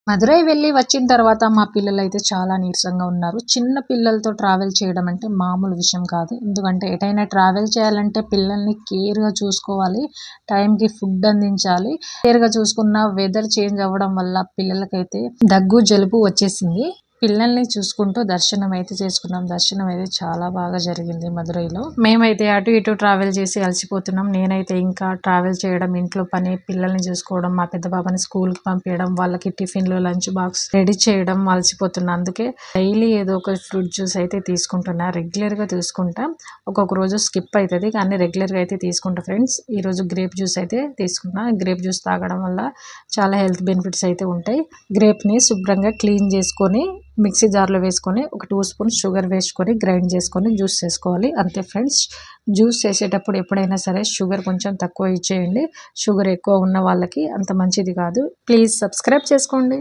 మదురై వెళ్ళి వచ్చిన తర్వాత మా పిల్లలైతే చాలా నీరసంగా ఉన్నారు. చిన్న పిల్లలతో ట్రావెల్ చేయడం అంటే మామూలు విషయం కాదు. ఎందుకంటే ఎటైనా ట్రావెల్ చేయాలంటే పిల్లల్ని కేర్‌గా చూసుకోవాలి. టైంకి ఫుడ్ అందించాలి. కేర్‌గా చూసుకున్న వెదర్ చేంజ్ అవ్వడం వల్ల పిల్లలకైతే దగ్గు, జలుబు వచ్చేసింది. పిల్లల్ని చూసుకుంటూ దర్శనం అయితే చేసుకున్నాం. దర్శనం అయితే చాలా బాగా జరిగింది మదురైలో. మేమైతే అటు ఇటు ట్రావెల్ చేసి అలసిపోతున్నాం. నేనైతే ఇంకా ట్రావెల్ చేయడం, ఇంట్లో పని, పిల్లల్ని చూసుకోవడం, మా పెద్ద బాబాని స్కూల్‌కి పంపియడం, వాళ్ళకి టిఫిన్‌లు, లంచ్ బాక్స్ రెడీ చేయడం అలసిపోతున్నా. అందుకే డైలీ ఏదో ఒక ఫ్రూట్ జ్యూస్ అయితే తీసుకుంటున్నా. రెగ్యులర్‌గా తీసుకుంటా. ఒక్కొక్క రోజు స్కిప్ అయితది. కానీ రెగ్యులర్‌గా అయితే తీసుకుంటా ఫ్రెండ్స్. ఈరోజు గ్రేప్ జ్యూస్ అయితే తీసుకున్నా. గ్రేప్ జ్యూస్ తాగడం వల్ల చాలా హెల్త్ బెనిఫిట్స్ అయితే ఉంటాయి. గ్రేప్‌ని శుభ్రంగా క్లీన్ చేసుకొని మిక్సీ జార్లో వేసుకొని ఒక 2 స్పూన్స్ షుగర్ వేసుకొని గ్రైండ్ చేసుకొని జ్యూస్ చేసుకోవాలి. అంతే ఫ్రెండ్స్. జ్యూస్ చేసేటప్పుడు ఎప్పుడైనా సరే షుగర్ కొంచెం తక్కువ ఇచ్చేయండి. షుగర్ ఎక్కువ ఉన్న వాళ్ళకి అంత మంచిది కాదు. ప్లీజ్ సబ్స్క్రైబ్ చేసుకోండి.